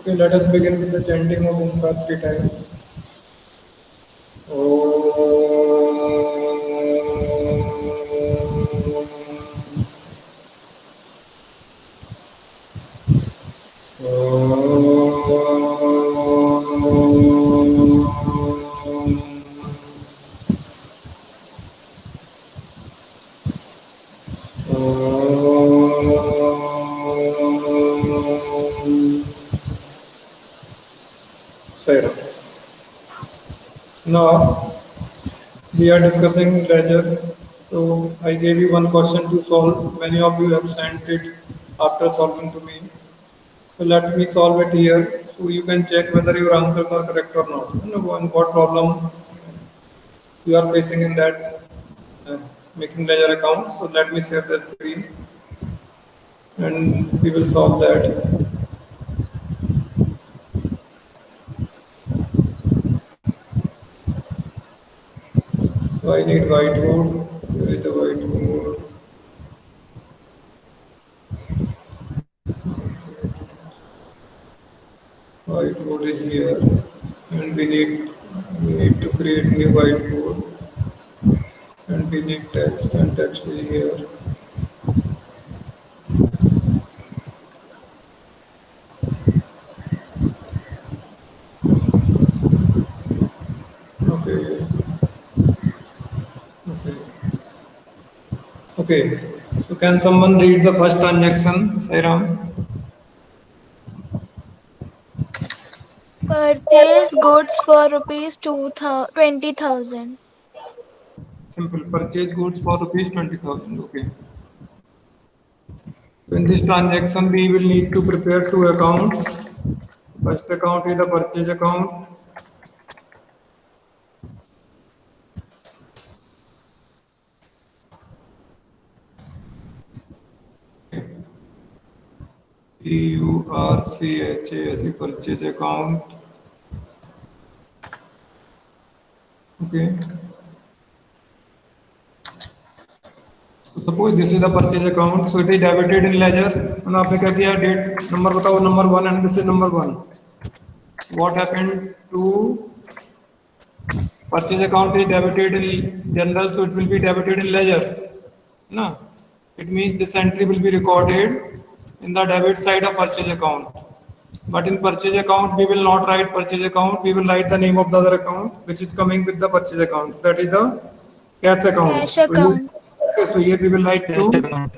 Okay, let us begin with the chanting of Omkar 3 times. Fair. Now we are discussing ledger. So I gave you one question to solve. Many of you have sent it after solving to me. So let me solve it here. So you can check whether your answers are correct or not. And what problem you are facing in that making ledger account. So let me share the screen and we will solve that. So I need whiteboard. Here is the whiteboard. Whiteboard is here, and we need to create new whiteboard, and we need text, and text is here. Okay, okay, okay. So can someone read the first transaction, Sairam? Purchase goods for rupees 20,000. Simple. Purchase goods for rupees 20,000. Okay. So in this transaction, we will need to prepare two accounts. First account is the purchase account. PURCHAS purchase account. Okay. So suppose this is the purchase account, so it is debited in ledger. And आपने क्या किया date number बताओ number 1 and this is number 1. What happened to purchase account is debited in general, so it will be debited in ledger. No, it means this entry will be recorded in the debit side of purchase account. But in purchase account, we will not write purchase account. We will write the name of the other account, which is coming with the purchase account. That is the cash account. Cash account. So here we will write Cash account.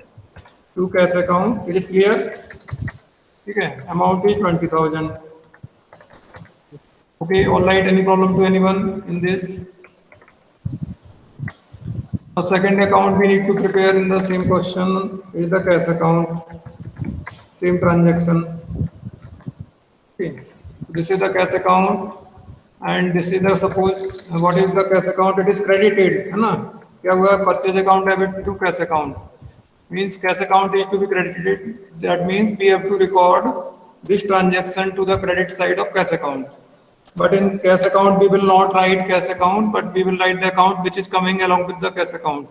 two cash account. Is it clear? Okay. Amount is 20,000. Okay. All right. Any problem to anyone in this? A second account we need to prepare in the same question is the cash account. Same transaction. Okay. This is the cash account and this is the suppose what is the cash account? It is credited, है ना? क्या हुआ? Purchase account debit to cash account. Means cash account is to be credited. That means we have to record this transaction to the credit side of cash account. But in cash account we will not write cash account, but we will write the account which is coming along with the cash account.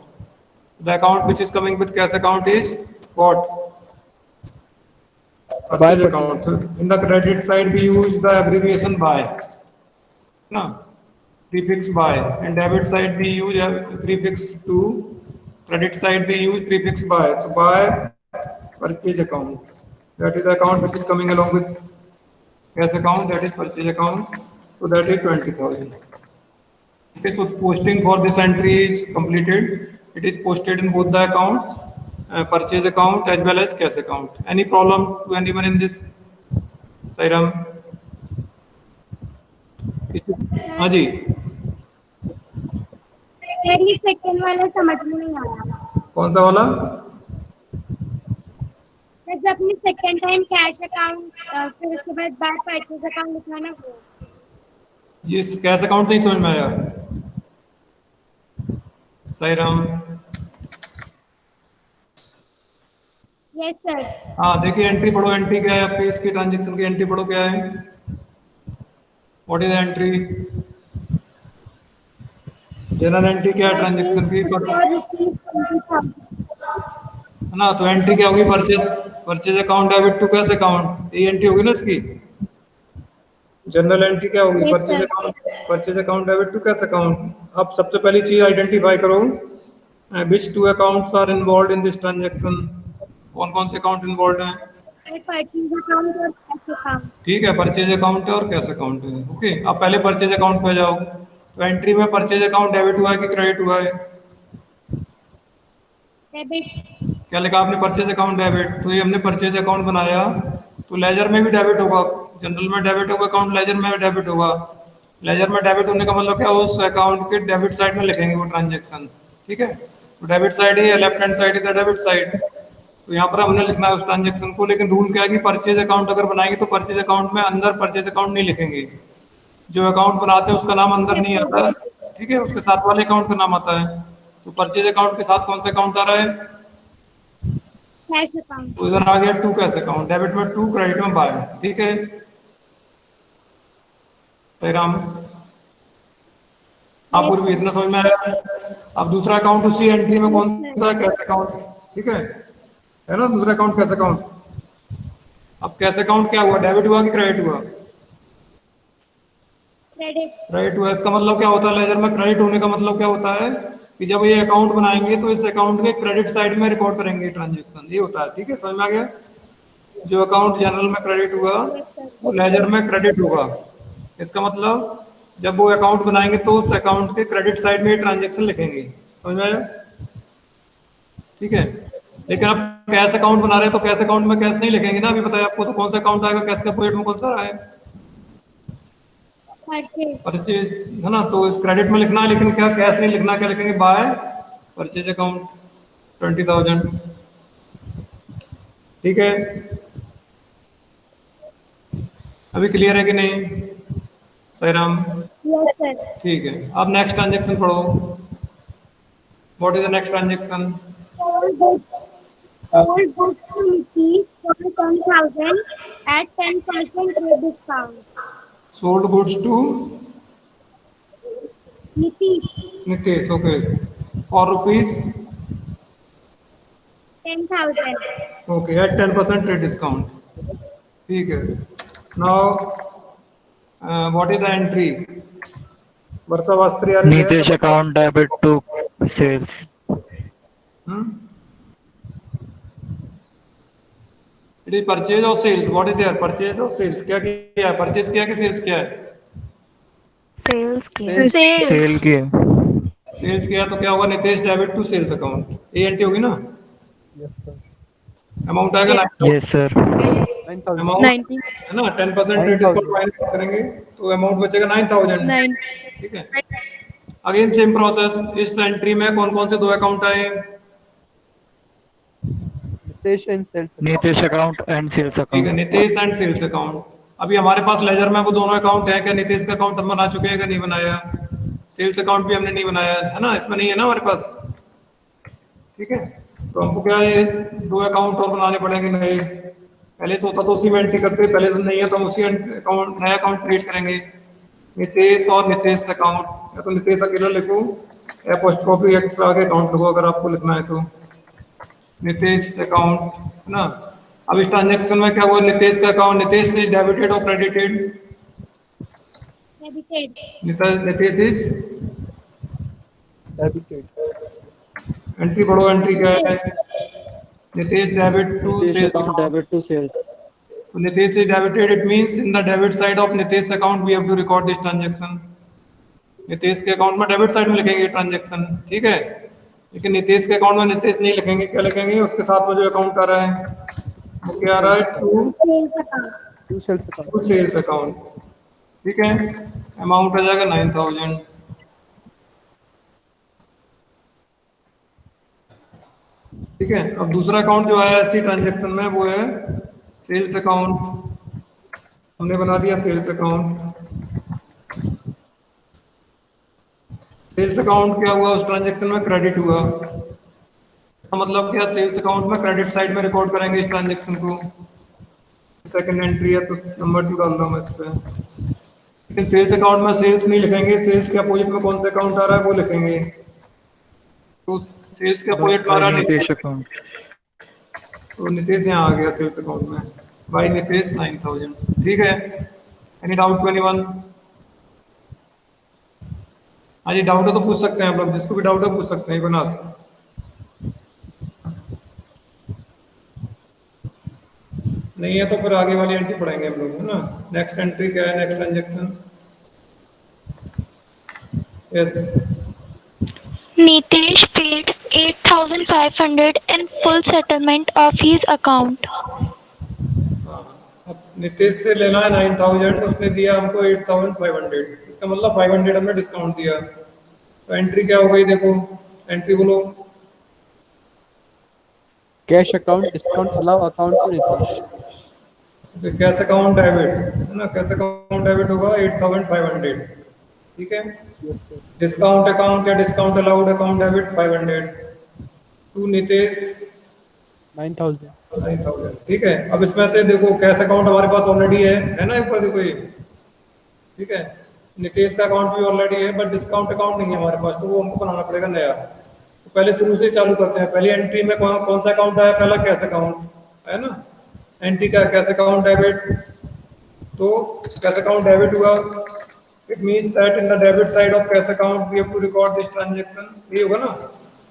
The account which is coming with cash account is what? Purchase account. So in the credit side, we use the abbreviation by. No, prefix by. And debit side, we use a prefix to. Credit side, we use prefix by. So by purchase account. That is the account which is coming along with cash account. That is purchase account. So that is 20,000. Okay, so posting for this entry is completed. It is posted in both the accounts, purchase account as well as cash account. Any problem to anyone in this, Sairam? हाँ जी. मेरी second वाला समझ में नहीं आया. कौन सा वाला? सर जब अपनी सेकंड टाइम कैश अकाउंट फिर उसके बाद बाय परचेज अकाउंट लिखना ना वो. ये कैश अकाउंट नहीं समझ में आया. साईराम. Yes sir. हाँ देखिए एंट्री पढ़ो. एंट्री क्या है आपके इसकी ट्रांजेक्शन की? एंट्री पढ़ो क्या है? What is entry? General entry क्या है ट्रांजेक्शन की? ना तो एंट्री क्या होगी? Purchase account debit to cash account. ये एंट्री होगी ना इसकी. जनरल एंट्री क्या होगी? Yes, purchase sir. Account, purchase account debit to cash account. अब सबसे पहली चीज आइडेंटिफाई करो, which two accounts are involve in this transaction. कौन कौन से अकाउंट इन्वॉल्व हैं? Purchase account or cash account. ठीक है, परचेज अकाउंट है और कैश अकाउंट है। ओके, अब पहले परचेज अकाउंट पे जाओ। तो एंट्री में परचेज अकाउंट डेबिट हुआ है कि क्रेडिट हुआ है? Debit. क्या लिखा आपने? Purchase account debit. तो ये हमने परचेज अकाउंट बनाया, तो लेजर में भी डेबिट होगा। जनरल में डेबिट होगा अकाउंट, लेजर में भी डेबिट होगा। लेजर में डेबिट होने का मतलब क्या? उस अकाउंट के डेबिट साइड में लिखेंगे वो ट्रांजेक्शन। ठीक है, तो डेबिट साइड ही है, left hand side is the debit side. तो यहाँ पर हमने लिखना है उस ट्रांजेक्शन को। लेकिन रूल क्या है कि परचेज अकाउंट अगर बनाएंगे तो परचेज अकाउंट में अंदर परचेज अकाउंट नहीं लिखेंगे। जो अकाउंट बनाते हैं उसका नाम अंदर नहीं आता, ठीक है, उसके साथ वाले अकाउंट का नाम आता है। तो परचेज अकाउंट के साथ कौन सा अकाउंट आ रहा है? Cash account. तो इधर आ गया टू कैश अकाउंट। डेबिट में टू, क्रेडिट में बाय। ठीक है राम, आप Yes, पूर्व sir. इतना समझ में आया? अब दूसरा अकाउंट उसी एंट्री में कौन Yes, सा? sir. Cash account. ठीक है ना, दूसरा अकाउंट कैश अकाउंट। अब कैश अकाउंट क्या हुआ? डेबिट हुआ कि क्रेडिट हुआ? Credit. क्रेडिट हुआ। इसका मतलब क्या होता है? लेजर में क्रेडिट होने का मतलब क्या होता है कि जब ये अकाउंट बनाएंगे तो इस अकाउंट के क्रेडिट साइड में रिकॉर्ड करेंगे ट्रांजेक्शन, ये होता है। ठीक है, समझ में आ गया? जो अकाउंट जनरल में क्रेडिट हुआ Yes, sir. वो लेजर में क्रेडिट होगा। इसका मतलब जब वो अकाउंट बनाएंगे तो उस अकाउंट के क्रेडिट साइड में ट्रांजेक्शन लिखेंगे। समझ में आया? ठीक है, लेकिन अब कैश अकाउंट बना रहे हैं तो कैश अकाउंट में कैश नहीं लिखेंगे ना। अभी बताया आपको, तो कौन सा अकाउंट आएगा कैश के अपोजिट में? कौन सा रहा है? Purchase. परचेज है ना, तो इस क्रेडिट में लिखना है, लेकिन क्या कैश नहीं लिखना। क्या लिखेंगे? By purchase account 20,000। ठीक है, अभी क्लियर है कि नहीं सहीराम? Yes, sir. ठीक है, अब नेक्स्ट ट्रांजेक्शन पढ़ो। What is the next transaction? Sold goods. Sold goods to Nitish for 10,000 at 10% trade discount. Sold goods to Nitish. Nitesh, okay, और rupees 10,000. Okay at 10% trade discount. ठीक है, now what is the entry? Varsha वास्त्री आर Nitish account debit to sales. It is purchase और sales. What is there? Purchase और sales. क्या किया है? परचेज किया कि सेल्स किया है? सेल्स की Sale Sales. की है. सेल्स किया, तो क्या होगा? Nitesh debit to sales account. A entry होगी ना। Yes, sir. अमाउंट आएगा ना, Yes sir. 9,000. अमाउंट 90 है ना, 10% ट्रेड डिस्काउंट माइनस करेंगे तो अमाउंट बचेगा 9,000। 9 ठीक है, अगेन सेम प्रोसेस। इस एंट्री में कौन कौन से दो अकाउंट आए? Nitesh and sales account. Nitish account and sales ठीक है, account. Nitesh and sales account. अभी हमारे पास लेजर में वो दोनों अकाउंट है। क्या नितेश का अकाउंट हम बना चुके हैं? क्या नहीं बनाया? सेल्स अकाउंट भी हमने नहीं बनाया है ना, इसमें नहीं है ना हमारे पास। ठीक है, तो हमको क्या है, दो अकाउंट और बनाने पड़ेंगे नए। पहले से होता तो उसी में एंट्री करते, पहले से नहीं है तो हम उसी अकाउंट, नया अकाउंट क्रिएट करेंगे। नितेश और नितेश अकाउंट, या तो नितेश अकेला लिखो, एपोस्ट्रोफी एक्स्ट्रा आगे अकाउंट लिखो अगर आपको लिखना है तो। नितेश अकाउंट है ना। अब इस ट्रांजेक्शन में क्या हुआ? नितेश का अकाउंट, नितेश से डेबिटेड और credited? Debited. Nitesh is Debited. Entry पढ़ो, एंट्री क्या है? Nitesh debit to Nitish sales account account. debit to sales. So Nitesh is debited. It means in the debit side of Nitesh account we have to record this transaction. Nitesh के account में debit side में लिखेंगे transaction. ठीक है, लेकिन नितेश के account में नितेश नहीं लिखेंगे। क्या लिखेंगे? उसके साथ में जो अकाउंट आ रहा है वो क्या आ रहा है? To Sales account. Two sales account. To sales account. ठीक है, अमाउंट आ जाएगा 9,000। ठीक है, अब दूसरा अकाउंट जो आया इसी ट्रांजेक्शन में वो है सेल्स अकाउंट। हमने बना दिया सेल्स अकाउंट। सेल्स अकाउंट क्या हुआ? उस ट्रांजेक्शन में क्रेडिट हुआ। तो मतलब क्या? सेल्स अकाउंट में क्रेडिट साइड में रिकॉर्ड करेंगे इस ट्रांजेक्शन को। सेकंड एंट्री है तो नंबर 2 डाल रहा हूं मैं इस पे। लेकिन सेल्स अकाउंट में सेल्स नहीं लिखेंगे। सेल्स के अपोजिट में कौन सा अकाउंट आ रहा है वो लिखेंगे। तो सेल्स के अपोजिट में आ रहा है Nitish account. तो नितेश यहाँ आ गया सेल्स अकाउंट में, बाई नितेश 9,000। ठीक है, एनी डाउट टू एनीवन? हाँ जी, डाउट है तो पूछ सकते हैं आप लोग, जिसको भी डाउट है पूछ सकते हैं, बिना नहीं है तो फिर आगे वाली एंट्री पढ़ेंगे हम लोग, है ना। नेक्स्ट एंट्री क्या है, next transaction? Yes, Nitesh paid 8,500 in full settlement of his account. अब नितेश से लेना है 9,000, उसने दिया हमको 8,500, इसका मतलब 500 हमने डिस्काउंट दिया। तो एंट्री क्या हो गई, देखो एंट्री बोलो। Cash account discount allow account to Nitesh. Cash account debit है ना, कैश अकाउंट डेबिट होगा 8,500, ठीक है। Yes, yes. डिस्काउंट अकाउंट या discount allowed account debit 500 to Nitesh 9,000. 9,000, ठीक है। अब इसमें से देखो कैश अकाउंट हमारे पास ऑलरेडी है ना, ऊपर देखो ये, ठीक है। नितेश का अकाउंट भी ऑलरेडी है, बट डिस्काउंट अकाउंट नहीं है हमारे पास, तो वो हमको बनाना पड़ेगा नया। तो पहले शुरू से चालू करते हैं। पहली एंट्री में कौन सा अकाउंट आया, पहला कैश अकाउंट है ना। एंट्री का कैश अकाउंट डेबिट, तो कैश अकाउंट डेबिट हुआ। It means that in the debit side of cash account we have to record this transaction, ये होगा ना।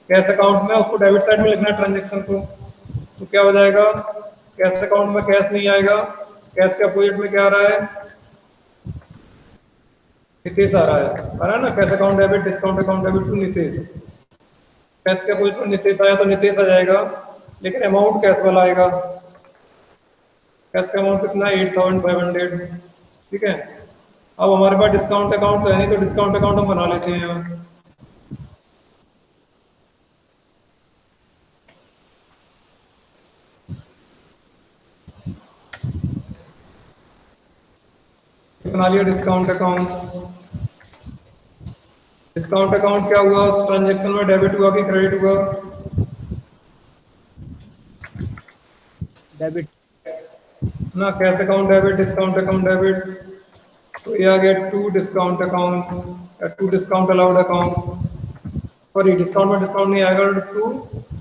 कैश अकाउंट में उसको डेबिट साइड में लिखना है ट्रांजैक्शन को। तो क्या हो जाएगा, कैश अकाउंट में कैश नहीं आएगा, कैश के अपोजिट में क्या आ रहा है, नितेश आ रहा है ना। Cash account debit discount account debit to Nitesh, cash के अपोजिट में नितेश आया तो नितेश आ जाएगा, लेकिन अमाउंट कैश वाला आएगा। कैश का अमाउंट कितना, 8,500, ठीक है। अब हमारे पास डिस्काउंट अकाउंट तो है नहीं, तो डिस्काउंट अकाउंट हम बना लेते हैं। बना लिया डिस्काउंट अकाउंट। डिस्काउंट अकाउंट क्या हुआ, उस ट्रांजैक्शन में डेबिट हुआ कि क्रेडिट हुआ? Debit. ना, cash account debit discount account debit, तो ये आ गया टू डिस्काउंट अकाउंट या to discount allowed account. Sorry, discount में डिस्काउंट नहीं आएगा, टू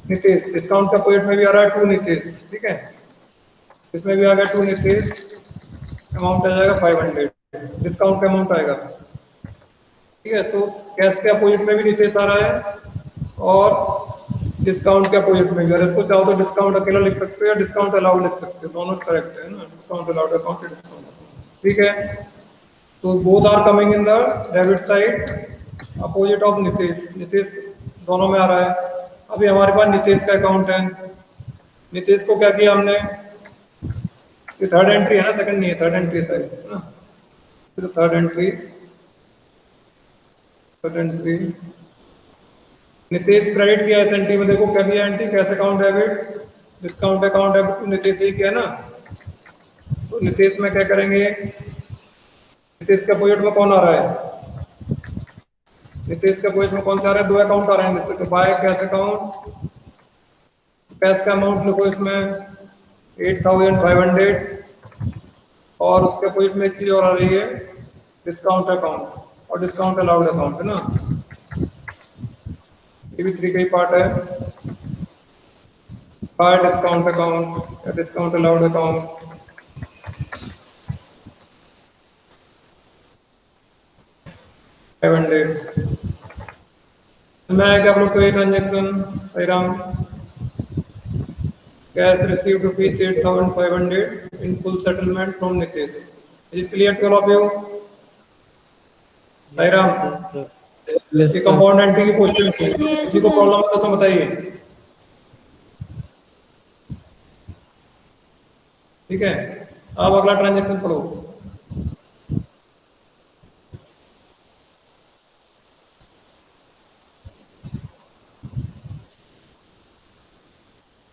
नितेश। डिस्काउंट का पॉइंट में भी आ रहा है टू नितेश, ठीक है। इसमें भी आ गया टू नितेश, अमाउंट आ जाएगा 500, डिस्काउंट का अमाउंट आएगा, ठीक है। तो कैश के अपोजिट में भी नितेश आ रहा है और डिस्काउंट के अपोजिट में भी। अगर इसको चाहो तो डिस्काउंट अकेला लिख सकते हो या डिस्काउंट अलाउड लिख सकते हो, दोनों करेक्ट है ना। डिस्काउंट अलाउड अकाउंट, डिस्काउंट, ठीक है। तो both are coming in the debit side opposite of Nitesh. Nitesh दोनों में आ रहा है। अभी हमारे पास नितेश का अकाउंट है। नितेश को क्या किया हमने, ये थर्ड एंट्री है ना, सेकंड नहीं है, थर्ड एंट्री है ना। फिर third entry, third entry Nitesh credit किया इस एंट्री में। देखो क्या किया entry, cash account debit discount account debit to Nitesh, ही किया ना। तो नितेश में क्या करेंगे, नितेश के अपोजिट में कौन आ रहा है, नितेश के अपोजिट में कौन सा आ रहा है, दो अकाउंट आ रहे हैं। तो बाय कैश अकाउंट, कैश का अमाउंट लिखो इसमें 8,500, और उसके अपोजिट में एक चीज और आ रही है, डिस्काउंट अकाउंट और डिस्काउंट अलाउड अकाउंट, है ना। ये भी थ्री का ही पार्ट है, बाय डिस्काउंट अकाउंट या डिस्काउंट अलाउड अकाउंट। मैं क्या आप लोग को ये transaction, Sahiram, cash received rupees 8,500 in full settlement from Nitesh. Is clear to all of you? Sahiram, ये कंपाउंड एंट्री की क्वेश्चन थी। किसी को प्रॉब्लम है तो बताइए, ठीक है। अब अगला ट्रांजेक्शन पढ़ो।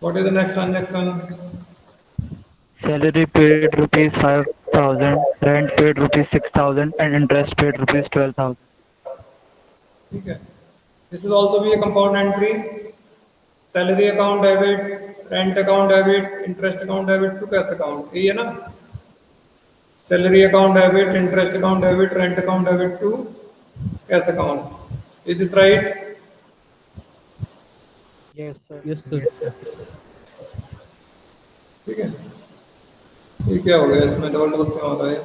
What is the next transaction? Salary paid rupees 5,000, rent paid rupees 6,000, and interest paid rupees 12,000. ठीक है, this is also be a compound entry. Salary account debit, rent account debit, interest account debit to cash account, यही है ना। Salary account debit, interest account debit, rent account debit to cash account. Is this right? Yes, sir. Yes, sir. ठीक है। ये क्या हो गया इसमें, डबल डबल क्यों हो रहा है?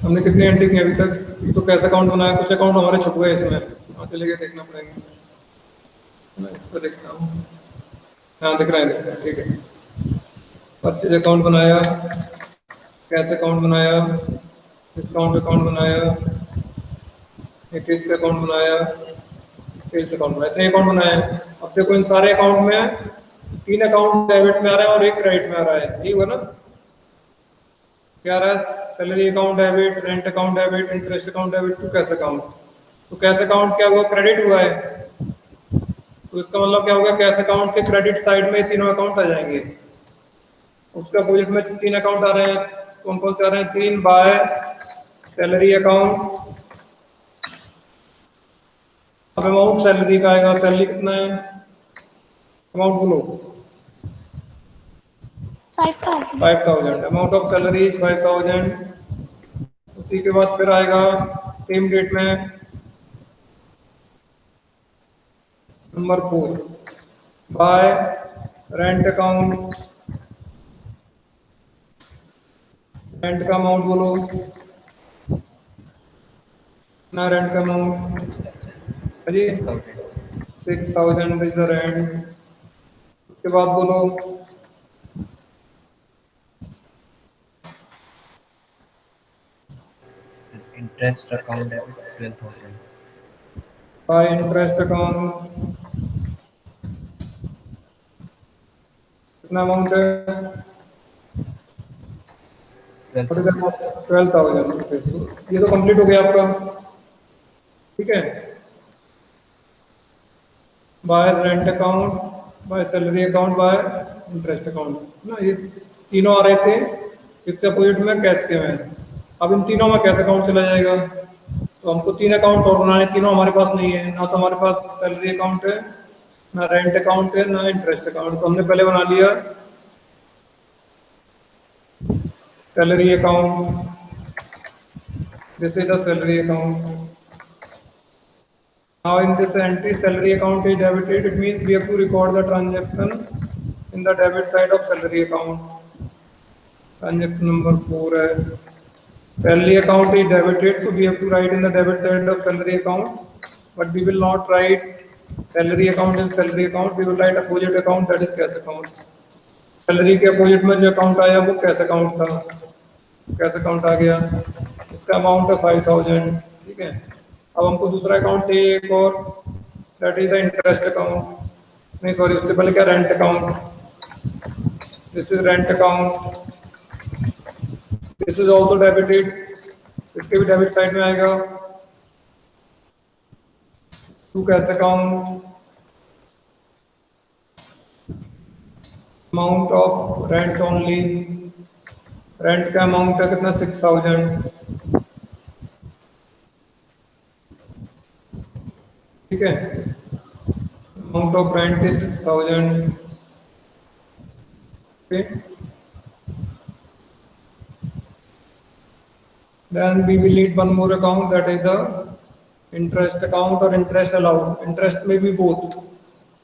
हमने कितनी एंट्री की अभी तक? ये तो कैश अकाउंट बनाया, कुछ अकाउंट हमारे छुप गए इसमें, हाँ चलिए देखना पड़ेंगे। मैं इस पर देखता हूँ, हाँ दिख रहा है, ठीक है। परचेज अकाउंट बनाया, कैश अकाउंट बनाया, डिस्काउंट अकाउंट बनाया, रिस्क अकाउंट बनाया, सेल्स अकाउंट बनाया, इतने अकाउंट बनाए हैं। अब देखो इन सारे अकाउंट में 3 अकाउंट डेबिट में आ रहे हैं और 1 क्रेडिट में आ रहा है, यही हुआ ना? क्या आ रहा है? Salary account debit, rent account debit, interest account debit to cash account. तो कैश अकाउंट क्या हुआ? क्रेडिट हुआ है। तो इसका मतलब क्या होगा? कैश अकाउंट के क्रेडिट साइड में तीनों अकाउंट आ जाएंगे। उसके अपोजिट में 3 अकाउंट आ रहे हैं, कौन कौन से आ रहे हैं? 3 बाय सैलरी अकाउंट। अब अमाउंट सैलरी का आएगा, सैलरी कितना है? अमाउंट बोलो। 5,000. 5,000, अमाउंट ऑफ सैलरी इज 5,000। उसी के बाद फिर आएगा सेम डेट में number 4 by rent account. Rent का अमाउंट बोलो ना, रेंट का अमाउंट जी 6,000 इज द रेंट। उसके बाद बोलो interest account debit 12,000। By interest account कितना अमाउंट है? 12,000 रुपीज। ये तो कंप्लीट हो गया आपका, ठीक है। Bye rent account, by salary account, bye interest account ना, ये तीनों आ रहे थे। इसके अपोजिट में कैश के में। अब इन तीनों में कैश अकाउंट चला जाएगा, तो हमको 3 अकाउंट और बनाने, तीनों हमारे पास नहीं है ना। तो हमारे पास सैलरी अकाउंट है ना, रेंट अकाउंट है ना, इंटरेस्ट अकाउंट। तो हमने पहले बना लिया salary account, this is the salary account. Now in this entry salary account is debited, it means we have to record the transaction in the debit side of salary account. Transaction number 4 है salary account is debited, so we have to write in the debit side of salary account, but we will not write salary account in salary account, we will write opposite account, that is cash account. Salary के opposite में जो account आया वो cash account था, cash account आ गया, इसका amount है 5,000, ठीक है। अब हमको दूसरा अकाउंट चाहिए एक और, that is the interest account, नहीं सॉरी उससे पहले क्या, rent account. This is rent account, this is also debited, इसके भी डेबिट साइड में आएगा। To cash account, amount of rent only, rent का अमाउंट है कितना? 6,000, ठीक है। Amount of rent is 6,000, okay. Then we will need one more account, that is the interest account or interest allowed. Interest may be both,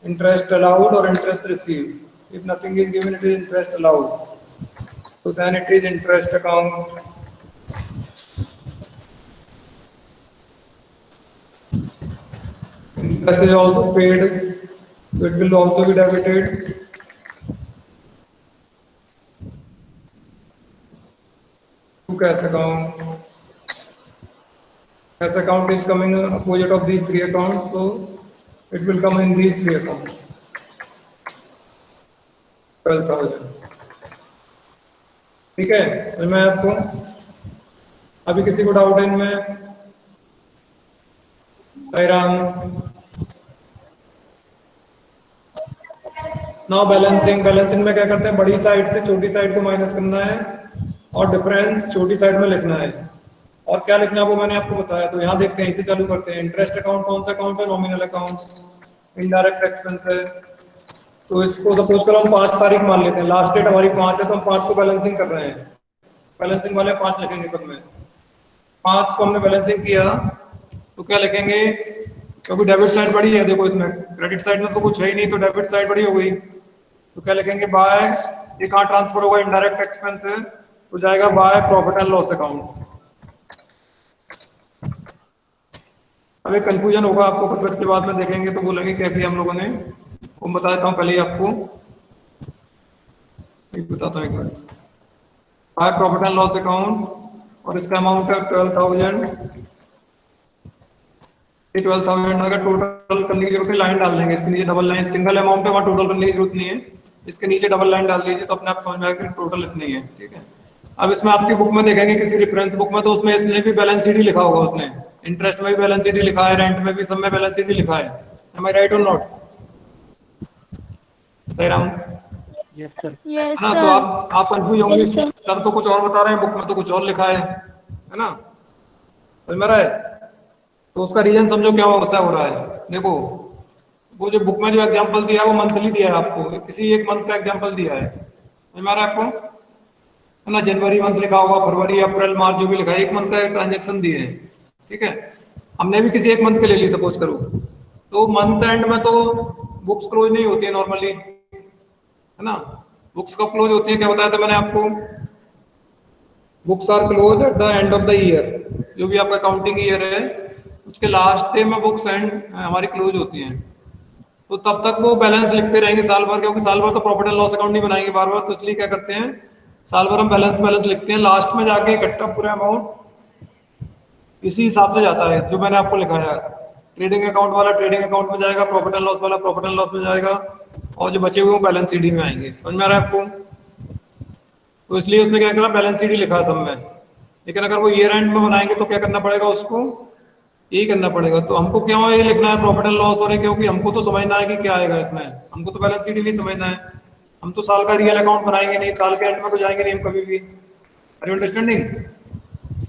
interest allowed or interest received. If nothing is given, it is interest allowed. So then it is interest account. Interest is also paid, so it will also be debited. To cash account. Cash account is coming opposite of these 3 accounts, so it will come in these 3 accounts. 12,000, ठीक है। समझ में आपको? अभी किसी को doubt है इनमें? नाउ बैलेंसिंग, बैलेंसिंग में क्या करते हैं, बड़ी साइड से छोटी साइड को माइनस करना है और डिफरेंस छोटी साइड में लिखना है। और क्या लिखना है वो मैंने आपको बताया। तो यहाँ देखते हैं, इसे चालू करते हैं। इंटरेस्ट अकाउंट कौन सा अकाउंट है? नॉमिनल अकाउंट, इनडायरेक्ट एक्सपेंस है। तो इसको सपोज करो हम 5 तारीख मान लेते हैं, लास्ट डेट हमारी 5 है, तो हम 5 को बैलेंसिंग कर रहे हैं। बैलेंसिंग वाले 5 लिखेंगे सब में। 5 को हमने बैलेंसिंग किया तो क्या लिखेंगे, क्योंकि डेबिट साइड बड़ी है, देखो इसमें क्रेडिट साइड में तो कुछ है ही नहीं, तो डेबिट साइड बड़ी हो गई। तो क्या लिखेंगे, बाय, ये कहाँ ट्रांसफर होगा, इनडायरेक्ट एक्सपेंस है तो जाएगा by profit and loss account. अब एक कंफ्यूजन होगा आपको, कुछ बच्चे बाद में देखेंगे तो बोलेंगे क्या किया हम लोगों ने। वो बता देता हूँ पहले ही आपको, एक बताता हूँ एक minute. Profit and loss account और इसका अमाउंट है 12,000। 12,000 अगर टोटल करने की जरूरत है लाइन डाल देंगे, इसके नीचे डबल लाइन, सिंगल अमाउंट है वहाँ टोटल करने की जरूरत नहीं है, इसके नीचे डबल लाइन डाल दीजिए तो अपने आप समझ में आएगा कि टोटल इतनी है। ठीक है, अब इसमें आपकी बुक में देखेंगे किसी रेफरेंस बुक में तो उसमें इसने भी बैलेंस शीट ही लिखा होगा, उसने इंटरेस्ट में भी बैलेंस शीट ही लिखा है, रेंट में भी, सब में बैलेंस शीट ही लिखा है। एम आई राइट और नॉट? सही राम? Yes, sir. Yes, है ना? तो sir. आप कंफ्यूज होंगे, सर तो कुछ और बता रहे हैं, बुक में तो कुछ और लिखा है ना? समझ में रहा है? तो उसका रीजन समझो क्या ऐसा हो रहा है। देखो वो जो बुक में जो एग्जांपल दिया है वो मंथली दिया है आपको, किसी एक मंथ का एग्जांपल दिया है, समझ में आ रहा है आपको? है ना, जनवरी मंथ लिखा होगा, फरवरी अप्रैल मार्च जो भी लिखा है, एक मंथ का ट्रांजेक्शन दिए है। ठीक है, हमने भी किसी एक मंथ के ले ली सपोज करो, तो मंथ एंड में तो बुक्स क्लोज नहीं होती है नॉर्मली, है ना? बुक्स कब क्लोज होती है क्या बताया था मैंने आपको? Books are close at the end of the year, जो भी आपका अकाउंटिंग ईयर है उसके लास्ट डे में बुक्स एंड हमारी क्लोज होती हैं। तो तब तक वो बैलेंस लिखते रहेंगे साल भर, क्योंकि साल भर तो प्रॉफिट एंड लॉस अकाउंट नहीं बनाएंगे बार बार, तो इसलिए क्या करते हैं साल भर हम बैलेंस लिखते हैं, लास्ट में जाके इकट्ठा पूरा अमाउंट इसी हिसाब से जाता है जो मैंने आपको लिखाया है। ट्रेडिंग अकाउंट वाला ट्रेडिंग अकाउंट में जाएगा, प्रॉफिट एंड लॉस वाला प्रॉफिट एंड लॉस में जाएगा, और जो बचे हुए वो बैलेंस शीट में आएंगे। समझ में आ रहा है आपको? तो इसलिए उसने क्या करा, बैलेंस शीट ही लिखा है सब में। लेकिन अगर वो ईयर एंड में बनाएंगे तो क्या करना पड़ेगा, उसको यही करना पड़ेगा। तो हमको क्यों ये लिखना है प्रॉफिट एंड लॉस, और क्योंकि हमको तो समझना है कि क्या आएगा इसमें, हमको तो बैलेंस शीट ही नहीं समझना है। हम तो साल का रियल अकाउंट बनाएंगे नहीं, साल के एंड में तो जाएंगे नहीं हम कभी भी। Are you understanding?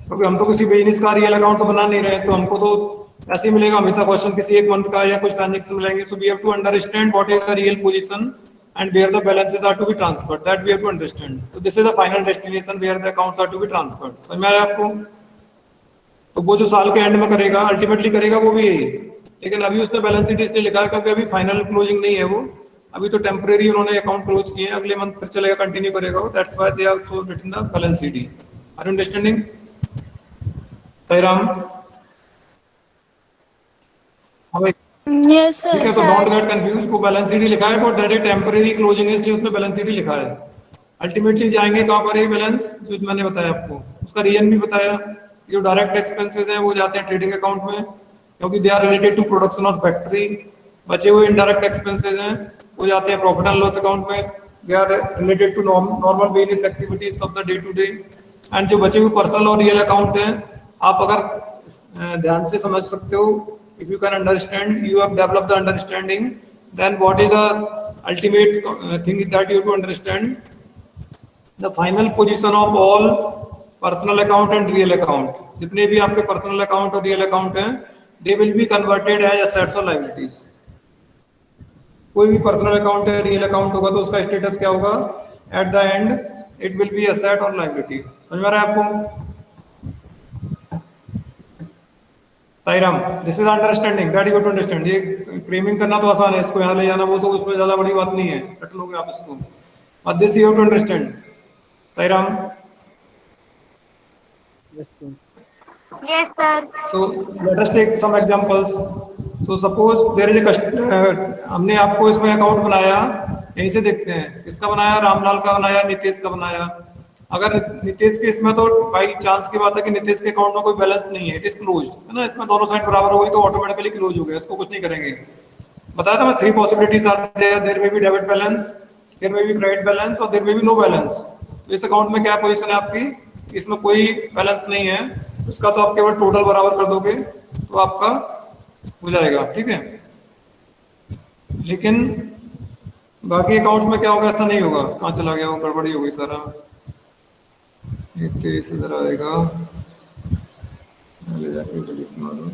क्योंकि हम तो किसी बिजनेस का रियल अकाउंट तो बना नहीं रहे, तो हमको तो ऐसे ही मिलेगा हमेशा क्वेश्चन, किसी एक मंथ का या कुछ ट्रांजेक्शन मिलेंगे। So we have to understand what is the real position and where the balances are to be transferred, that we have to understand. So this is the final destination where the accounts are to be transferred. समझ में आया आपको? तो वो जो साल के and में करेगा अल्टीमेटली करेगा वो भी यही, लेकिन अभी उसने बैलेंस शीट इसलिए लिखा है क्योंकि अभी फाइनल क्लोजिंग नहीं है वो, अभी तो टेम्परेरी उन्होंने अकाउंट क्लोज किए हैं, अगले मंथ फिर चलेगा, कंटिन्यू करेगा वो, that's why they are so written the balance sheet. Are you understanding? Sahiram? हाँ Yes, sir. ठीक है, तो डोंट गेट कंफ्यूज, को बैलेंस शीट ही लिखा है, but that is temporary closing है, इसलिए उसमें बैलेंस शीट ही लिखा है। अल्टीमेटली जाएंगे कहाँ पर है बैलेंस, जो मैंने बताया आपको, उसका रीजन भी बताया। जो डायरेक्ट एक्सपेंसेस हैं वो जाते हैं ट्रेडिंग अकाउंट में, क्योंकि they are related to production of factory. बचे हुए इनडायरेक्ट एक्सपेंसेस हैं वो जाते हैं प्रॉफिट एंड लॉस अकाउंट में, they are related to normal business activities of the day to day. And जो बचे हुए पर्सनल और रियल अकाउंट हैं, आप अगर ध्यान से समझ सकते हो, if you can understand, you have developed the understanding, then what is the ultimate thing that you have to understand, the final position of all personal account and real account, जितने भी आपके पर्सनल अकाउंट और real account हैं, they will be converted as assets or liabilities। कोई भी personal account है, real account होगा तो उसका स्टेटस क्या होगा, at the end it will be asset और लायबिलिटी। समझ में आ रहा है आपको? Tairam, this is understanding, that you have to understand. ये फ्रेमिंग करना तो आसान है, इसको यहाँ ले जाना वो तो उसमें ज्यादा बड़ी बात नहीं है, रट लोगे आप इसको, but this you have to understand. Tairam? Yes, sir. Yes, sir. So let us take some examples. So suppose there is a हमने आपको इसमें अकाउंट बनाया, यहीं से देखते हैं किसका बनाया, रामलाल का बनाया, नितेश का बनाया। अगर नितेश के इसमें तो बाई चांस की बात है कि नितेश के अकाउंट में कोई बैलेंस नहीं है, इट इज क्लोज्ड, है ना, इसमें दोनों साइड बराबर हो गई तो ऑटोमेटिकली क्लोज हो गया, इसको कुछ नहीं करेंगे। बताया था मैं, 3 possibilities are there, there may be debit balance, there may be credit balance और there may be no balance. तो इस अकाउंट में क्या पोजीशन है आपकी, इसमें कोई बैलेंस नहीं है, उसका तो आप केवल टोटल बराबर कर दोगे तो आपका हो जाएगा। ठीक है, लेकिन बाकी अकाउंट में क्या होगा, ऐसा नहीं होगा। कहाँ चला गया वो, गड़बड़ी हो गई सारा। नितेश इधर आएगा, ले जाके डिलीट मारो,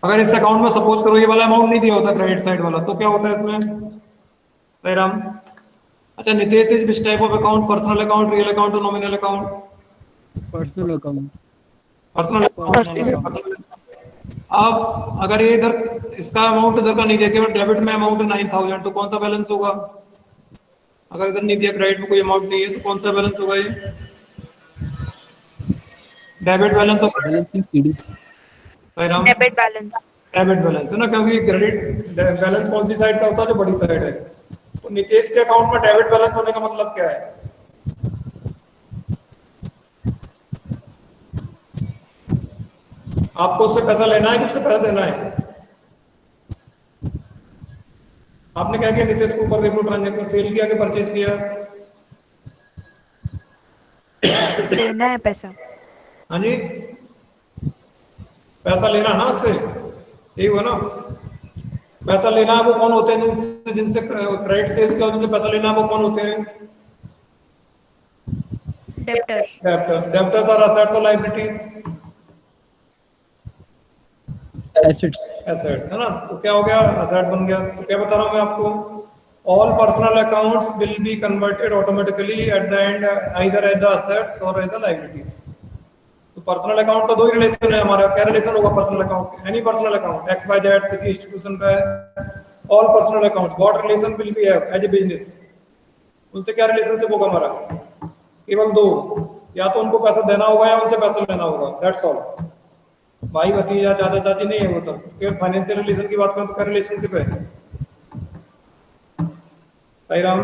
अगर इस अकाउंट में सपोज करो ये वाला अमाउंट नहीं दिया होता क्रेडिट साइड वाला, तो क्या होता है इसमें, तैराम? अच्छा, Nitesh is which type of account, personal account, real account और nominal account? Personal account. Personal account. अब अगर ये इधर इसका अमाउंट इधर का नहीं देखे और डेबिट में अमाउंट 9,000, तो कौन सा बैलेंस होगा? अगर इधर नहीं दिया क्रेडिट में कोई अमाउंट नहीं है तो कौन सा बैलेंस होगा ये? डेबिट बैलेंस होगा। Balancing CD. Ram, debit balance. Debit balance है ना, क्योंकि क्रेडिट बैलेंस कौन सी साइड का होता है? जो बड़ी साइड है। तो निकेश के अकाउंट में डेबिट बैलेंस होने का मतलब क्या है? आपको उससे पैसा लेना है कि उससे पैसा देना है? आपने क्या किया नितेश को ऊपर देख लो, ट्रांजेक्शन सेल किया कि परचेज किया? देना है पैसा। हाँ जी, पैसा लेना ना उससे, यही हुआ ना। पैसा लेना है वो कौन होते हैं जिनसे क्रेडिट सेल्स का जिनसे पैसा लेना है वो कौन होते हैं? Debtors. Debtors. Debtors are assets और लायबिलिटीज? Assets. एसेट्स है ना। तो क्या हो गया? असेट बन गया। तो क्या बता रहा हूं मैं आपको, all personal accounts will be converted automatically at the end either at the assets और एट द लायबिलिटीज। तो पर्सनल अकाउंट का दो ही रिलेशन है हमारा। क्या रिलेशन होगा personal account? Any personal account X Y Z किसी इंस्टीट्यूशन का है, all personal account what relation will be have as a business? उनसे क्या रिलेशनशिप होगा हमारा? केवल दो, या तो उनको पैसा देना होगा या उनसे पैसा लेना होगा, दैट्स ऑल। भाई भतीजा चाचा चाची नहीं है वो सब। केवल फाइनेंशियल रिलेशन की बात करें तो क्या रिलेशनशिप है? भाई राम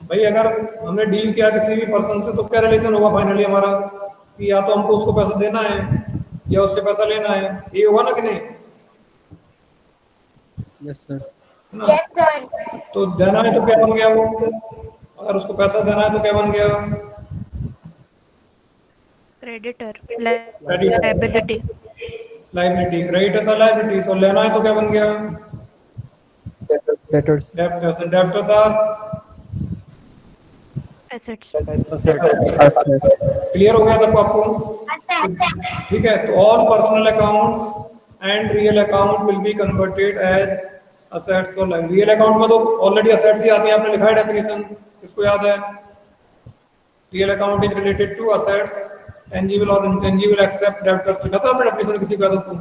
भाई, अगर हमने डील किया किसी भी पर्सन से तो क्या रिलेशन होगा फाइनली हमारा? कि या तो हमको उसको पैसा देना है या उससे पैसा लेना है, ये होगा ना कि नहीं? Yes, sir. है ना? Yes, sir. तो देना है तो क्या बन गया वो? अगर उसको पैसा देना है तो क्या बन गया? Creditor. Creditor. Liability. Liability. Creditors और लायबिलिटीज। और लेना है तो क्या बन गया? Debtors. Debtors. Debtors are assets. Clear हो गया सबको आपको? Assets. ठीक है। तो all personal accounts and real account will be converted as assets और लायबिलिटी। रियल अकाउंट में तो ऑलरेडी असेट्स ही आती है, आपने लिखा है डेफिनेशन, किसको याद है? Real account is related to assets tangible और इनटेंजिबल एक्सेप्ट डेब्टर्स। लिखा था आपने डेफिनेशन किसी का तो,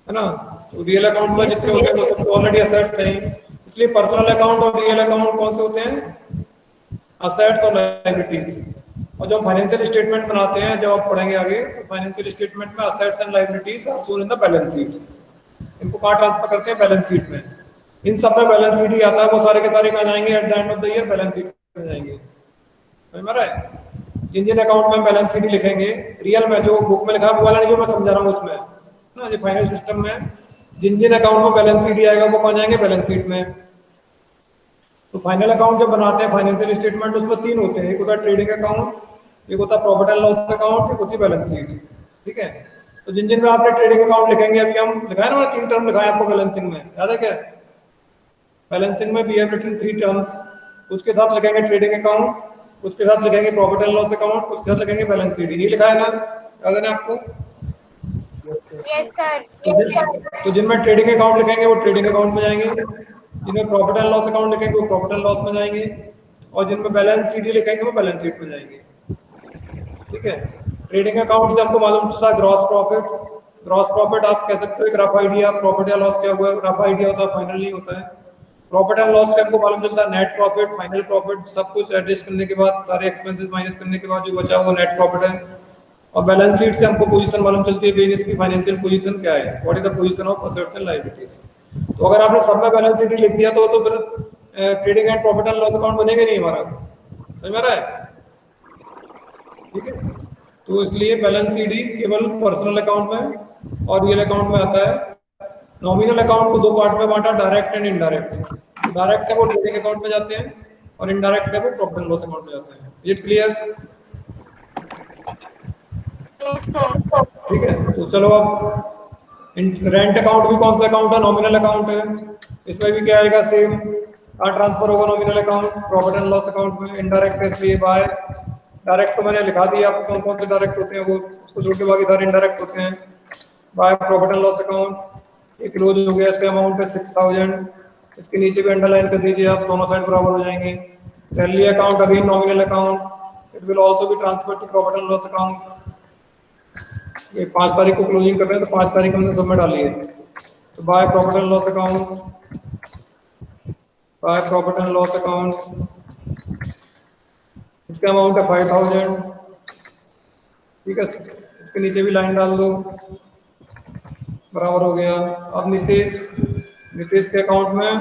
है ना? तो रियल अकाउंट में जितने होते हैं वो सब ऑलरेडी असेट्स हैं, इसलिए पर्सनल अकाउंट और रियल अकाउंट कौन से होते हैं? असेट्स और लायबिलिटीज। और जब फाइनेंशियल स्टेटमेंट बनाते हैं, जब आप पढ़ेंगे आगे, तो फाइनेंशियल स्टेटमेंट में assets and liabilities are shown in the balance sheet. इनको कहां ट्रांसफर करते हैं? बैलेंस शीट में। इन सब में बैलेंस शीट ही आता है, वो सारे के सारे कहां जाएंगे? Eight the end of the year balance sheet में जाएंगे। समझ में आ रहा है? जिन जिन अकाउंट में बैलेंस शीट लिखेंगे, रियल में जो बुक में लिखा है वो वाला नहीं जो मैं समझा रहा हूँ उसमें ना, जो फाइनल सिस्टम में जिन जिन अकाउंट में बैलेंस शीट आएगा वो कहां जाएंगे? बैलेंस शीट में। तो फाइनल अकाउंट जब बनाते हैं फाइनेंशियल स्टेटमेंट, उसमें तीन होते हैं, एक होता है ट्रेडिंग अकाउंट, एक होता है प्रॉफिट एंड लॉस अकाउंट, एक होती है बैलेंस शीट। ठीक है। तो जिन जिन में आपने ट्रेडिंग अकाउंट लिखेंगे, अभी हम लिखाए ना, तीन टर्म लिखाए आपको बैलेंसिंग में, याद है क्या? बैलेंसिंग में we have written three terms. उसके साथ लिखेंगे ट्रेडिंग अकाउंट, उसके साथ लिखेंगे प्रॉफिट एंड लॉस अकाउंट, उसके साथ लिखेंगे बैलेंस शीट। ये लिखा है ना, याद है ना आपको? Yes, sir. तो जिनमें ट्रेडिंग अकाउंट लिखेंगे वो ट्रेडिंग अकाउंट में जाएंगे, जिनमें प्रॉफिट एंड लॉस अकाउंट लिखेंगे वो प्रॉफिट एंड लॉस में जाएंगे, और जिनमें बैलेंस शीट लिखेंगे वो बैलेंस शीट में जाएंगे। ठीक है। ट्रेडिंग अकाउंट से हमको मालूम चलता है ग्रॉस प्रॉफिट। ग्रॉस प्रॉफिट आप कह सकते हो एक रफ आइडिया, प्रॉफिट या लॉस क्या हुआ है रफ आइडिया होता है, फाइनल नहीं होता है। प्रॉफिट एंड लॉस से हमको मालूम चलता है नेट प्रॉफिट, फाइनल प्रॉफिट, सब कुछ एडजस्ट करने के बाद, सारे एक्सपेंसेस माइनस करने के बाद जो बचा वो नेट प्रॉफिट है। और बैलेंस शीट से हमको पोजीशन मालूम चलती है, बिजनेस की फाइनेंशियल पोजीशन क्या है, what is the position of assets and liabilities. तो अगर आपने सब में बैलेंस शीट लिख दिया तो फिर trading and profit and loss account बनेगा नहीं हमारा। समझ में आ रहा है? ठीक है। तो इसलिए बैलेंस शीट ही केवल पर्सनल अकाउंट में और रियल अकाउंट में आता है। नॉमिनल अकाउंट को दो पार्ट में बांटा, डायरेक्ट एंड इनडायरेक्ट। डायरेक्ट है वो ट्रेडिंग अकाउंट में जाते हैं और इनडायरेक्ट है वो प्रॉफिट एंड लॉस अकाउंट में जाते हैं। Is it clear? Yes, sir. ठीक है। तो चलो अब रेंट अकाउंट भी कौन सा अकाउंट है? नॉमिनल अकाउंट है। इसमें भी क्या आएगा? सेम ट्रांसफर होगा nominal account profit and loss account में। इनडायरेक्ट है इसलिए बाय। डायरेक्ट तो मैंने लिखा दिया आपको कौन कौन से डायरेक्ट होते हैं, वो उसको छोड़ के बाकी सारे इनडायरेक्ट होते हैं। By profit and loss account एक क्लोज हो गया, इसका अमाउंट है 6000। इसके नीचे भी अंडरलाइन कर दीजिए आप, दोनों साइड बराबर हो जाएंगे। Salary account again nominal account, it will also be transferred to profit and loss account. ये 5 तारीख को क्लोजिंग कर रहे हैं तो 5 तारीख हमने सब में डाली है। तो by profit and loss account by profit and loss account, इसका अमाउंट है 5000। ठीक है, इसके नीचे भी लाइन डाल दो, बराबर हो गया। अब नीतीश के अकाउंट में,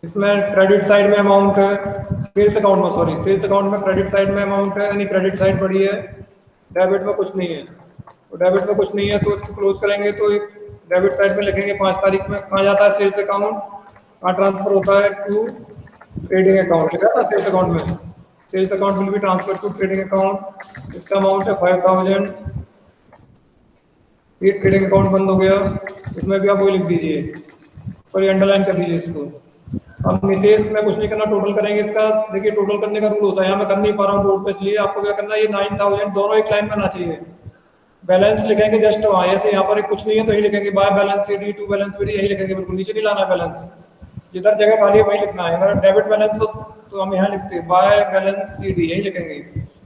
इसमें क्रेडिट साइड में अमाउंट है, सेल्स अकाउंट में, सॉरी सेल्स अकाउंट में क्रेडिट साइड में अमाउंट है, यानी क्रेडिट साइड बड़ी है, डेबिट में कुछ नहीं है। तो डेबिट में कुछ नहीं है तो इसको क्लोज करेंगे, तो एक डेबिट साइड में लिखेंगे 5 तारीख में कहाँ जाता है सेल्स अकाउंट, कहाँ ट्रांसफर होता है टू ट्रेडिंग अकाउंट, लिखा था सेल्स अकाउंट में, sales account will be transfer to trading account, इसका अमाउंट है 5000। ये ट्रेडिंग अकाउंट बंद हो गया, इसमें भी आप वही लिख दीजिए, सॉरी अंडरलाइन कर दीजिए इसको। अब नितेश में कुछ नहीं करना, टोटल करेंगे इसका। देखिए टोटल करने का रूल होता है, यहाँ मैं कर नहीं पा रहा हूँ बोर्ड पे, इसलिए आपको क्या करना है, ये 9000 दोनों एक लाइन में आना चाहिए। बैलेंस लिखेंगे जस्ट वहाँ, ऐसे यहाँ पर कुछ नहीं है तो यही लिखेंगे by balance CD to balance BD, यही लिखेंगे, बिल्कुल नीचे नहीं लाना है बैलेंस, जिधर जगह खाली है वही लिखना है। अगर डेबिट बैलेंस हो तो हम यहाँ लिखते हैं बाय बैलेंस सीडी, यही लिखेंगे।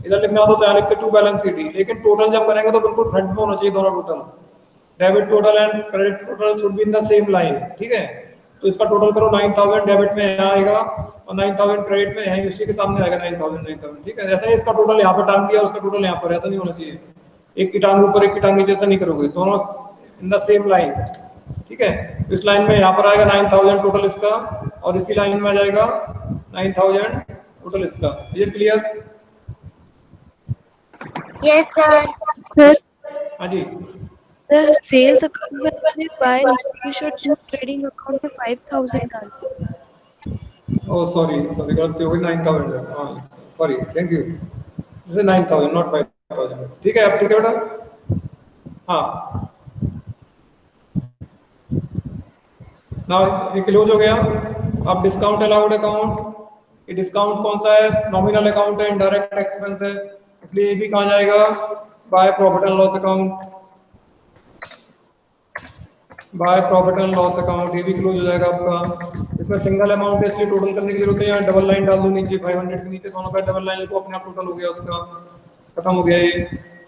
इधर लिखना हो तो यहाँ लिखते टू बैलेंस सीडी, लेकिन टोटल जब करेंगे तो बिल्कुल फ्रंट में होना चाहिए दोनों total, debit total and credit total should be in the same line. ठीक है, तो इसका टोटल करो 9000 डेबिट में यहाँ आएगा और 9000 क्रेडिट में यहाँ उसी के सामने आएगा 9000। ठीक है, ऐसा नहीं इसका टोटल यहाँ पर टांग दिया उसका टोटल यहाँ पर, ऐसा नहीं होना चाहिए, एक की टांग ऊपर एक की टांग नीचे, ऐसा नहीं करोगे, दोनों इन द सेम लाइन। ठीक है, इस लाइन में यहाँ पर आएगा 9000 टोटल इसका, और इसी लाइन में आ जाएगा 9000 टोटल इसका। Is it clear? Yes, sir. हाँ जी, सर सेल्स अकाउंट में मैंने बाय नीतीश ट्रेडिंग अकाउंट में 5000 डाल दिया। ओह सॉरी गलती हो गई, 9000 है, sorry, thank you, this is 9000 not 5000। ठीक है, अब ठीक है बेटा, हाँ नाउ ये क्लोज हो गया। अब डिस्काउंट अलाउड अकाउंट, ये डिस्काउंट कौन सा है, नॉमिनल अकाउंट है, इनडायरेक्ट एक्सपेंस है, इसलिए ये भी कहाँ जाएगा, by profit and loss account, by profit and loss account, ये भी क्लोज हो जाएगा आपका। इसमें सिंगल अमाउंट है इसलिए टोटल करने की जरूरत है, यहाँ डबल लाइन डाल दो नीचे, 500 के नीचे दोनों का डबल लाइन लिखो, अपने आप टोटल हो गया उसका, खत्म हो गया ये।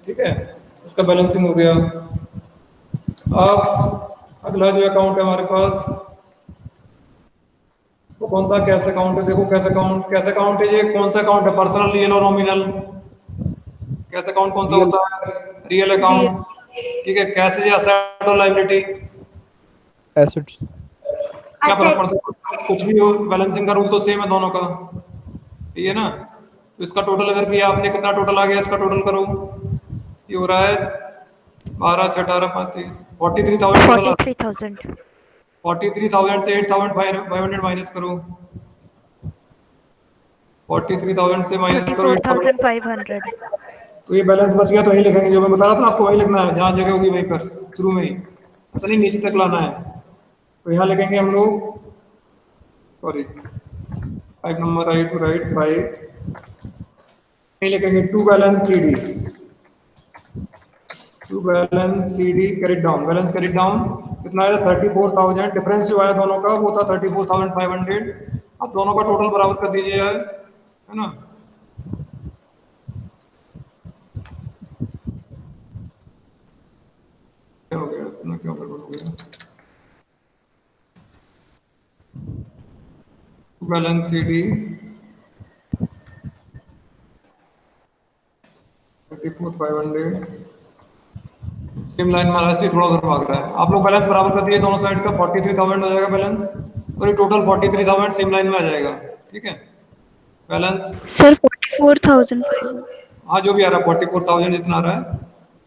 ठीक है, इसका बैलेंसिंग हो गया। अब अगला जो अकाउंट है हमारे पास वो कौन सा, कैश अकाउंट है। देखो कैश अकाउंट है, ये कौन सा अकाउंट है, पर्सनल, रियल और नॉमिनल। कैश अकाउंट कौन सा होता है, रियल अकाउंट। ठीक है, कैश इज एसेट और लायबिलिटी, एसेट्स। क्या फर्क पड़ता है, कुछ भी हो, बैलेंसिंग का रूल तो सेम है दोनों का, ये ना। तो इसका टोटल अगर किया आपने, कितना टोटल आ गया इसका, टोटल करो, ये हो रहा है 12 6 18 35 43,000 43,000 से 8,500 माइनस करो, 43,000 से माइनस करो 34,500। तो ये बैलेंस बच गया, तो यही लिखेंगे जो मैं बता रहा था आपको, वही लिखना है, जहाँ जगह होगी वहीं पर शुरू में ही, ऐसा नहीं नीचे तक लाना है। तो यहाँ लिखेंगे हम लोग, sorry 5 number right to right 5, यही लिखेंगे to balance CD carried down, balance carried down कितना है 34,000, डिफरेंस जो आया दोनों का वो था 34,500। अब दोनों का टोटल बराबर कर दीजिए, है ना। क्या हो गया, इतना क्यों गड़बड़ हो गया, बैलेंस सीडी 34,500, सेम लाइन में ऐसे थोड़ा उधर भाग रहा है। आप लोग बैलेंस बराबर कर दिए दोनों साइड का, 43,000 हो जाएगा balance, sorry total 43,000 same line में आ जाएगा। ठीक है, बैलेंस सर 44,500। हाँ जो भी आ रहा है 44,000 जितना आ रहा है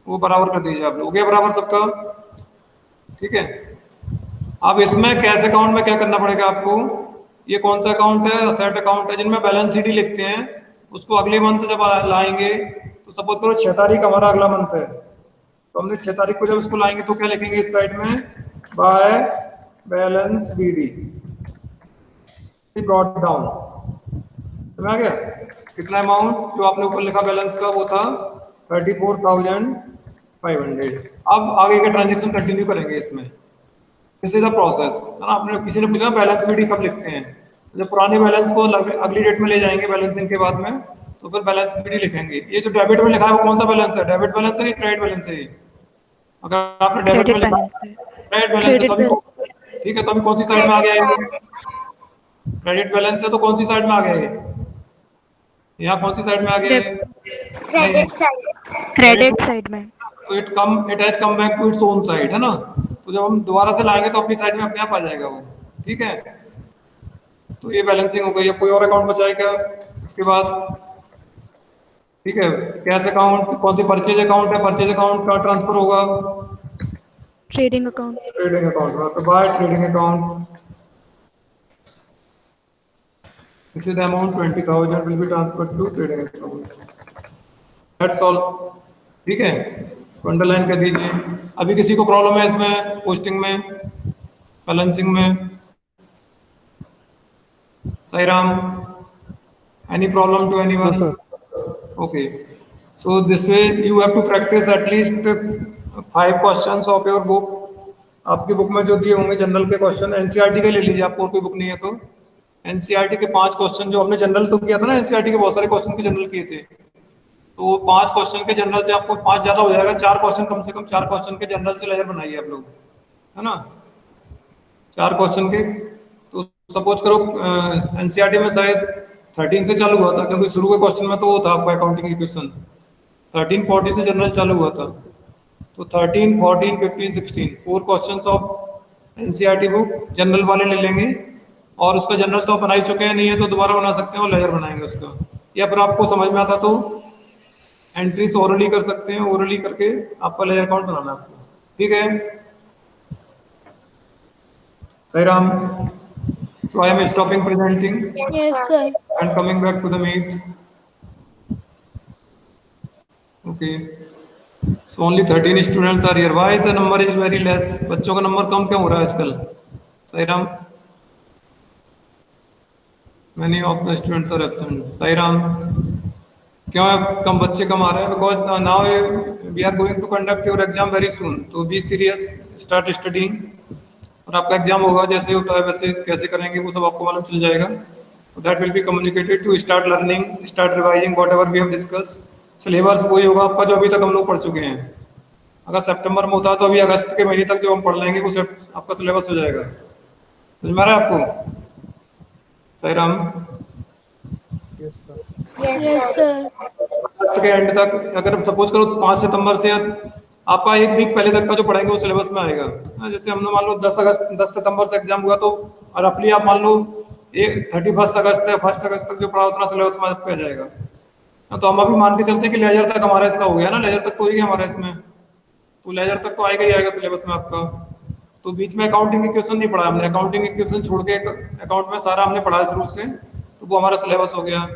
वो बराबर कर दीजिए आप लोग, हो गया बराबर सबका। ठीक है, अब इसमें कैश अकाउंट में क्या करना पड़ेगा आपको, ये कौन सा अकाउंट है, असेट अकाउंट है, जिनमें बैलेंस सीडी लिखते हैं उसको अगले मंथ जब लाएंगे, तो सपोज करो 6 तारीख हमारा अगला मंथ है, तो हमने 6 तारीख को जब उसको लाएंगे तो क्या लिखेंगे इस साइड में, by balance BD brought down, समझ आ गया। कितना अमाउंट जो आपने ऊपर लिखा बैलेंस का वो था 34,500। अब आगे का ट्रांजेक्शन कंटिन्यू करेंगे इसमें, दिस इज द प्रोसेस, है ना। आपने किसी ने पूछा बैलेंस बीडी कब लिखते हैं, जब पुराने बैलेंस को अगली डेट में ले जाएंगे बैलेंसिंग के बाद में, तो फिर बैलेंस बीडी लिखेंगे। ये जो डेबिट में लिखा है वो कौन सा बैलेंस है, डेबिट बैलेंस है कि क्रेडिट बैलेंस है? अगर आपने डेबिट में लिखा क्रेडिट बैलेंस है तभी, ठीक है, तो अभी कौन सी साइड में आ गया है? क्रेडिट बैलेंस है तो कौन सी साइड में आ गया है? यहाँ कौन सी साइड में आ गया है? Credit side. क्रेडिट साइड में। तो it has come back to its own side, है ना? तो जब हम दोबारा से लाएंगे तो अपनी साइड में अपने आप आ जाएगा वो, ठीक है? तो ये बैलेंसिंग हो गई। अब कोई और अकाउंट बचा है क्या इसके बाद? ठीक है, कैश अकाउंट, कौन सी परचेज अकाउंट है? परचेज अकाउंट का ट्रांसफर होगा ट्रेडिंग अकाउंट। ट्रेडिंग अकाउंट में, तो by trading account which is the amount 20,000 will be transferred to trading account. That's all. ठीक है, इसको अंडरलाइन कर दीजिए। अभी किसी को प्रॉब्लम है इसमें, पोस्टिंग में, बैलेंसिंग में? Sairam, any problem to anyone? No, Okay, so this way you have to practice at least 5 questions of your book. आपकी बुक में जो दिए होंगे जनरल के क्वेश्चन, एनसीईआरटी के ले लीजिए, आपको और कोई बुक नहीं है तो एनसीईआरटी के 5 क्वेश्चन जो हमने जनरल तो किया था ना, एनसीईआरटी के बहुत सारे क्वेश्चन के जनरल किए थे, तो 5 क्वेश्चन के जनरल से आपको 5 ज्यादा हो जाएगा, 4 क्वेश्चन कम से कम 4 क्वेश्चन के जनरल से लेयर बनाइए आप लोग, है ना? 4 क्वेश्चन के, तो सपोज करो एनसीईआरटी में शायद 13 से चालू हुआ था, क्योंकि शुरू के क्वेश्चन में तो वो था आपका अकाउंटिंग इक्वेशन, 13-14 से जनरल चालू हुआ था, तो 13, 14, 15, 16 4 questions of NCERT book general वाले ले लेंगे, और उसका जनरल तो आप बना ही चुके हैं, नहीं है तो दोबारा बना सकते हैं और लेयर बनाएंगे उसका, या फिर आपको समझ में आता तो एंट्रीज ओरली कर सकते हैं, ओरली करके आपका लेयर अकाउंट बनाना है आपको, ठीक है? Sairam, so I am stopping presenting Yes, sir. and coming back to the meet. Okay, so only 13 students are here. Why the number is very less? बच्चों का नंबर कम क्यों हो रहा है आजकल? Sairam, many of the students are absent. Sairam, क्यों कम बच्चे कम आ रहे हैं? Because now we are going to conduct your exam very soon. So be serious, start studying. और आपका एग्जाम होगा, जैसे होता है वैसे कैसे करेंगे वो सब आपको मालूम चल जाएगा। That will be communicated to start learning, start revising whatever we have discuss. Syllabus वही होगा आपका जो अभी तक हम लोग पढ़ चुके हैं। अगर सितंबर में होता है तो अभी अगस्त के महीने तक जो हम पढ़ लेंगे वो आपका सिलेबस हो जाएगा। समझ में आ रहा है आपको? Sairam, yes, sir. Yes, sir. अगस्त के एंड तक, अगर सपोज करो 5 सितंबर से आपका 1 वीक पहले तक का जो पढ़ाएंगे वो सिलेबस में आएगा। जैसे हमने मान लो 10 सितंबर से एग्जाम हुआ, तो रफली आप मान लो 31 अगस्त या 1 अगस्त तक जो पढ़ा उतना सिलेबस में आपका आ जाएगा। तो हम अभी मान के चलते हैं कि लेजर तक हमारा इसका हो गया ना, लेजर तक तो हो गया हमारा इसमें, तो लेजर तक तो आएगा ही आएगा सिलेबस में आपका। तो बीच में अकाउंटिंग इक्वेशन नहीं पढ़ा हमने, अकाउंटिंग इक्वेशन छोड़ के अकाउंट में सारा हमने पढ़ा शुरू से, तो वो हमारा सिलेबस हो गया।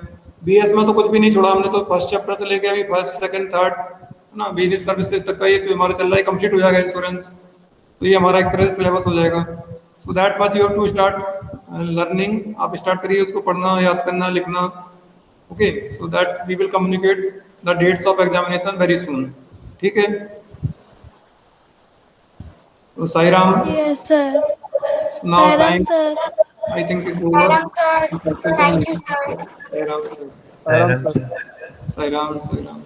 बीएस में तो कुछ भी नहीं छोड़ा हमने, तो फर्स्ट चैप्टर से लेके अभी फर्स्ट सेकंड थर्ड ना बिजनेस सर्विसेज तक का ये जो हमारा चल रहा है कंप्लीट हो जाएगा, इंश्योरेंस, तो ये हमारा एक तरह से सिलेबस हो जाएगा। So that much you have to start learning, आप स्टार्ट करिए उसको पढ़ना, याद करना, लिखना। Okay, so that we will communicate the dates of examination very soon, ठीक है? तो Sairam, Yes, sir. Now Sairam, time sir. I think is over. Sir, thank you, sir. Sairam, Saram, sir. Sairam, Sairam.